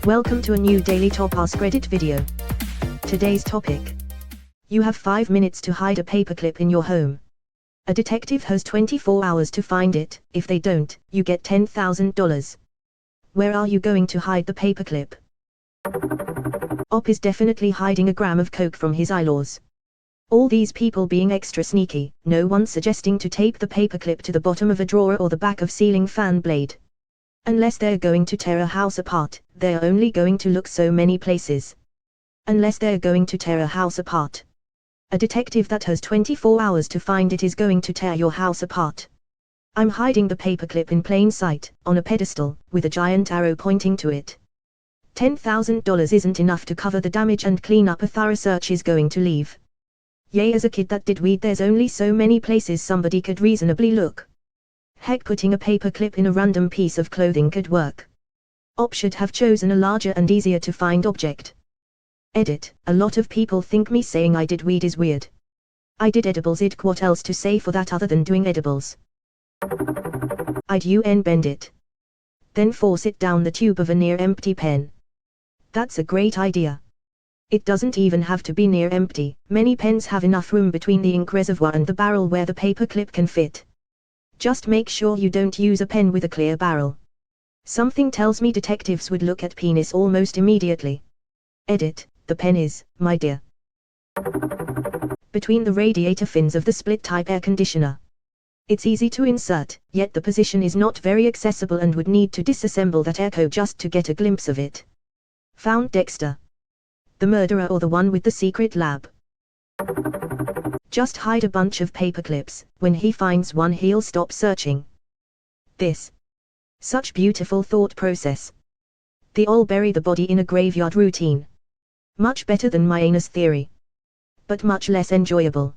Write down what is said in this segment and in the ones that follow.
Welcome to a new daily top Askreddit video. Today's topic. You have 5 minutes to hide a paperclip in your home. A detective has 24 hours to find it. If they don't, you get $10,000. Where are you going to hide the paperclip? Op is definitely hiding a gram of coke from his in-laws. All these people being extra sneaky, no one suggesting to tape the paperclip to the bottom of a drawer or the back of ceiling fan blade. Unless they're going to tear a house apart, they're only going to look so many places. Unless they're going to tear a house apart. A detective that has 24 hours to find it is going to tear your house apart. I'm hiding the paperclip in plain sight, on a pedestal, with a giant arrow pointing to it. $10,000 isn't enough to cover the damage and clean up a thorough search is going to leave. Yay, as a kid that did weed, there's only so many places somebody could reasonably look. Heck, putting a paperclip in a random piece of clothing could work. Op should have chosen a larger and easier to find object. Edit. A lot of people think me saying I did weed is weird. I did edibles. What else to say for that other than doing edibles? I'd bend it. Then force it down the tube of a near empty pen. That's a great idea. It doesn't even have to be near empty. Many pens have enough room between the ink reservoir and the barrel where the paperclip can fit. Just make sure you don't use a pen with a clear barrel. Something tells me detectives would look at penis almost immediately. Edit. The pen is, my dear, between the radiator fins of the split-type air conditioner. It's easy to insert, yet the position is not very accessible and would need to disassemble that airco just to get a glimpse of it. Found Dexter. The murderer or the one with the secret lab? Just hide a bunch of paperclips. When he finds one, he'll stop searching. This. Such beautiful thought process. The all bury the body in a graveyard routine. Much better than my anus theory. But much less enjoyable.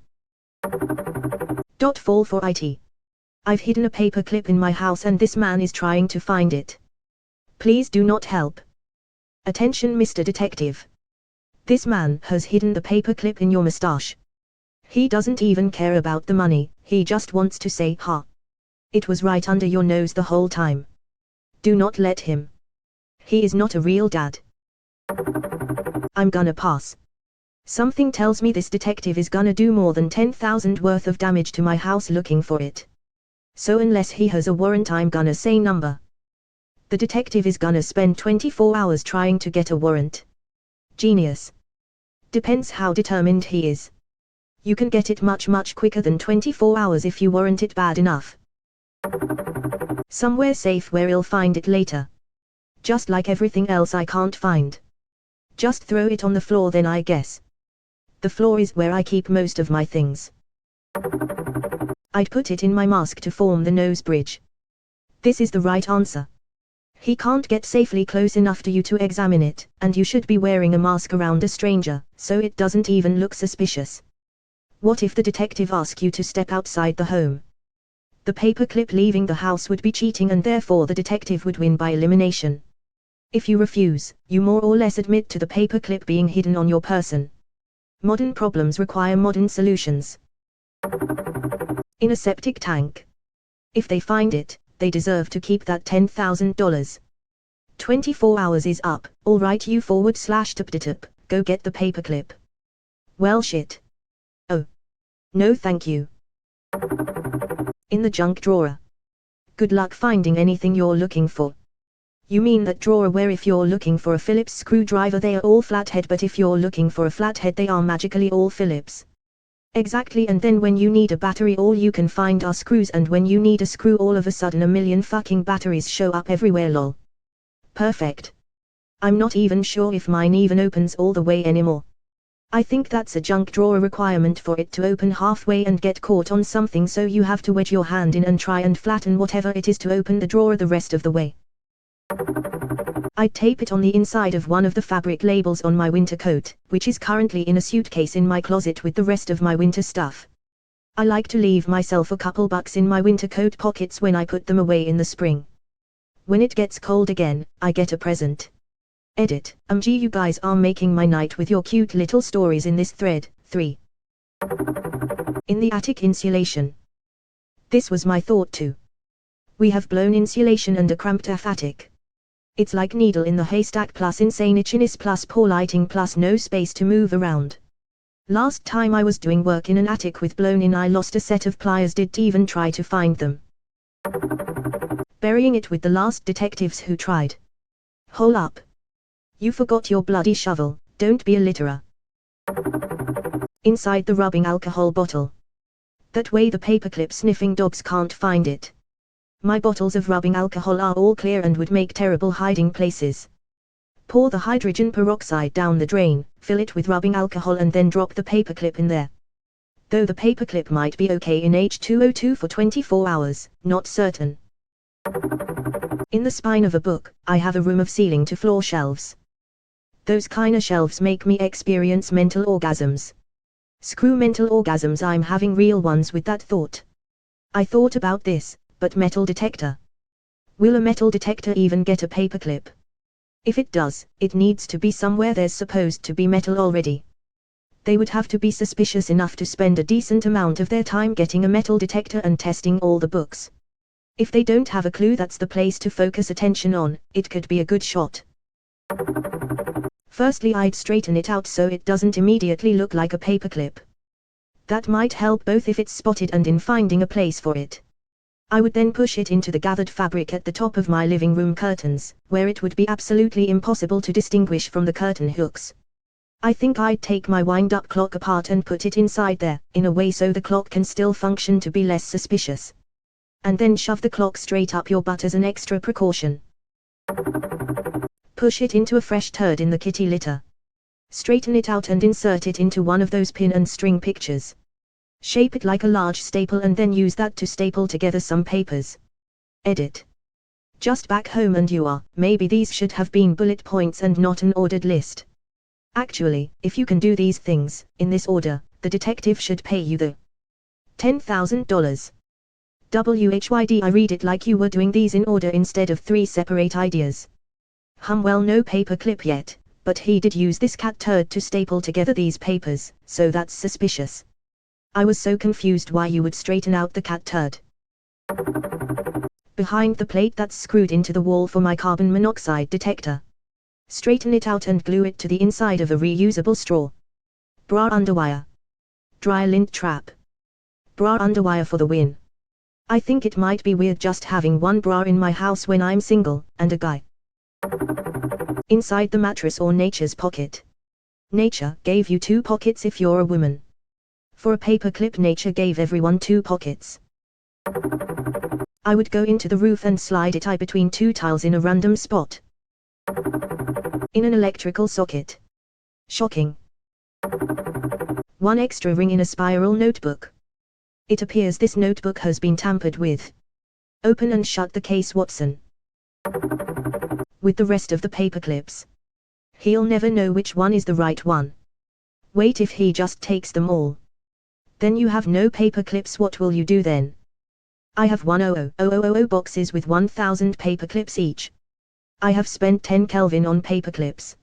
Fall for it. I've hidden a paperclip in my house and this man is trying to find it. Please do not help. Attention, Mr. Detective. This man has hidden the paperclip in your mustache. He doesn't even care about the money, he just wants to say, ha. It was right under your nose the whole time. Do not let him. He is not a real dad. I'm gonna pass. Something tells me this detective is gonna do more than 10,000 worth of damage to my house looking for it. So unless he has a warrant, I'm gonna say number. The detective is gonna spend 24 hours trying to get a warrant. Genius. Depends how determined he is. You can get it much quicker than 24 hours if you warrant it bad enough. Somewhere safe where he'll find it later. Just like everything else I can't find. Just throw it on the floor then, I guess. The floor is where I keep most of my things. I'd put it in my mask to form the nose bridge. This is the right answer. He can't get safely close enough to you to examine it, and you should be wearing a mask around a stranger, so it doesn't even look suspicious. What if the detective asks you to step outside the home? The paperclip leaving the house would be cheating and therefore the detective would win by elimination. If you refuse, you more or less admit to the paperclip being hidden on your person. Modern problems require modern solutions. In a septic tank. If they find it, they deserve to keep that $10,000. 24 hours is up. Alright, you /tip, go get the paperclip. Well shit. Oh. No thank you. In the junk drawer. Good luck finding anything you're looking for. You mean that drawer where if you're looking for a Phillips screwdriver they are all flathead, but if you're looking for a flathead they are magically all Phillips. Exactly, and then when you need a battery all you can find are screws, and when you need a screw all of a sudden a million fucking batteries show up everywhere, lol. Perfect. I'm not even sure if mine even opens all the way anymore. I think that's a junk drawer requirement for it to open halfway and get caught on something, so you have to wedge your hand in and try and flatten whatever it is to open the drawer the rest of the way. I'd tape it on the inside of one of the fabric labels on my winter coat, which is currently in a suitcase in my closet with the rest of my winter stuff. I like to leave myself a couple bucks in my winter coat pockets when I put them away in the spring. When it gets cold again, I get a present. Edit. You guys are making my night with your cute little stories in this thread. 3. In the attic insulation. This was my thought too. We have blown insulation and a cramped attic. It's like needle in the haystack plus insane itchiness plus poor lighting plus no space to move around. Last time I was doing work in an attic with blown in, I lost a set of pliers, didn't even try to find them. Burying it with the last detectives who tried. Hole up. You forgot your bloody shovel, don't be a litterer. Inside the rubbing alcohol bottle. That way the paperclip sniffing dogs can't find it. My bottles of rubbing alcohol are all clear and would make terrible hiding places. Pour the hydrogen peroxide down the drain, fill it with rubbing alcohol and then drop the paperclip in there. Though the paperclip might be okay in H2O2 for 24 hours, not certain. In the spine of a book, I have a room of ceiling to floor shelves. Those kinda shelves make me experience mental orgasms. Screw mental orgasms, I'm having real ones with that thought. I thought about this, but metal detector. Will a metal detector even get a paperclip? If it does, it needs to be somewhere there's supposed to be metal already. They would have to be suspicious enough to spend a decent amount of their time getting a metal detector and testing all the books. If they don't have a clue that's the place to focus attention on, it could be a good shot. Firstly, I'd straighten it out so it doesn't immediately look like a paperclip. That might help both if it's spotted and in finding a place for it. I would then push it into the gathered fabric at the top of my living room curtains, where it would be absolutely impossible to distinguish from the curtain hooks. I think I'd take my wind-up clock apart and put it inside there, in a way so the clock can still function to be less suspicious. And then shove the clock straight up your butt as an extra precaution. Push it into a fresh turd in the kitty litter. Straighten it out and insert it into one of those pin and string pictures. Shape it like a large staple and then use that to staple together some papers. Edit. Just back home and you are, maybe these should have been bullet points and not an ordered list. Actually, if you can do these things, in this order, the detective should pay you the $10,000. WHYD, I read it like you were doing these in order instead of 3 separate ideas. Well, no paperclip yet, but he did use this cat turd to staple together these papers, so that's suspicious. I was so confused why you would straighten out the cat turd. Behind the plate that's screwed into the wall for my carbon monoxide detector. Straighten it out and glue it to the inside of a reusable straw. Bra underwire. Dry lint trap. Bra underwire for the win. I think it might be weird just having one bra in my house when I'm single, and a guy. Inside the mattress or nature's pocket. Nature gave you 2 pockets if you're a woman. For a paperclip, nature gave everyone 2 pockets. I would go into the roof and slide it between 2 tiles in a random spot. In an electrical socket. Shocking. 1 extra ring in a spiral notebook. It appears this notebook has been tampered with. Open and shut the case, Watson. With the rest of the paperclips. He'll never know which one is the right one. Wait, if he just takes them all. Then you have no paperclips. What will you do then? I have 100,000 boxes with 1,000 paperclips each. I have spent 10 Kelvin on paperclips.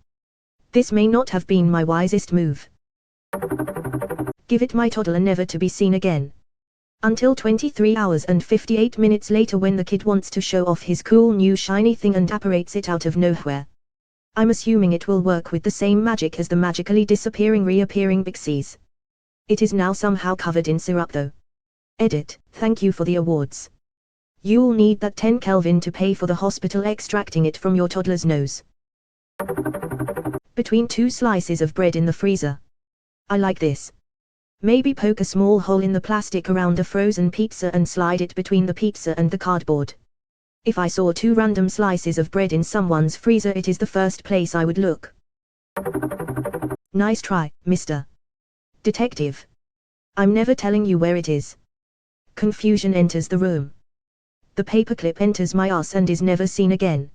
This may not have been my wisest move. Give it my toddler, never to be seen again. Until 23 hours and 58 minutes later, when the kid wants to show off his cool new shiny thing and apparates it out of nowhere. I'm assuming it will work with the same magic as the magically disappearing reappearing Bixies. It is now somehow covered in syrup though. Edit. Thank you for the awards. You'll need that 10 Kelvin to pay for the hospital extracting it from your toddler's nose. Between 2 slices of bread in the freezer. I like this. Maybe poke a small hole in the plastic around a frozen pizza and slide it between the pizza and the cardboard. If I saw 2 random slices of bread in someone's freezer, it is the first place I would look. Nice try, Mr. Detective. I'm never telling you where it is. Confusion enters the room. The paperclip enters my ass and is never seen again.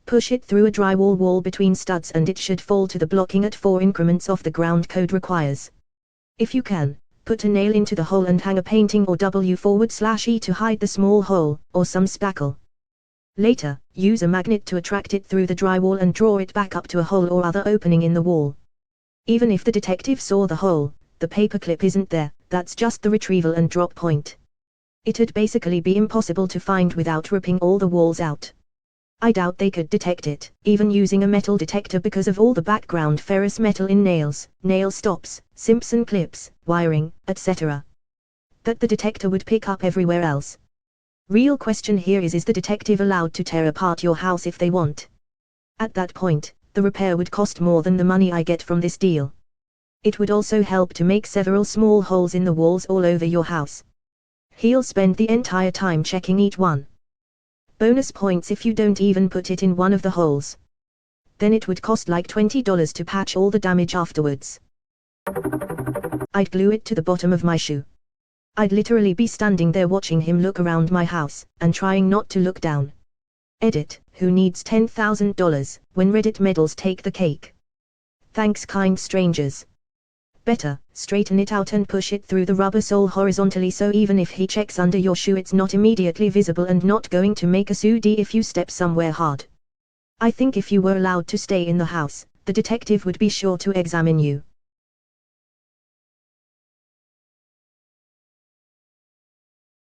Push it through a drywall wall between studs and it should fall to the blocking at 4 increments off the ground code requires. If you can, put a nail into the hole and hang a painting or W/E to hide the small hole, or some spackle. Later, use a magnet to attract it through the drywall and draw it back up to a hole or other opening in the wall. Even if the detective saw the hole, the paperclip isn't there, that's just the retrieval and drop point. It'd basically be impossible to find without ripping all the walls out. I doubt they could detect it, even using a metal detector because of all the background ferrous metal in nails, nail stops, Simpson clips, wiring, etc. that the detector would pick up everywhere else. Real question here is the detective allowed to tear apart your house if they want? At that point, the repair would cost more than the money I get from this deal. It would also help to make several small holes in the walls all over your house. He'll spend the entire time checking each one. Bonus points if you don't even put it in one of the holes. Then it would cost like $20 to patch all the damage afterwards. I'd glue it to the bottom of my shoe. I'd literally be standing there watching him look around my house, and trying not to look down. Edit, who needs $10,000, when Reddit medals take the cake? Thanks, kind strangers. Better, straighten it out and push it through the rubber sole horizontally so even if he checks under your shoe it's not immediately visible and not going to make a SUD if you step somewhere hard. I think if you were allowed to stay in the house, the detective would be sure to examine you.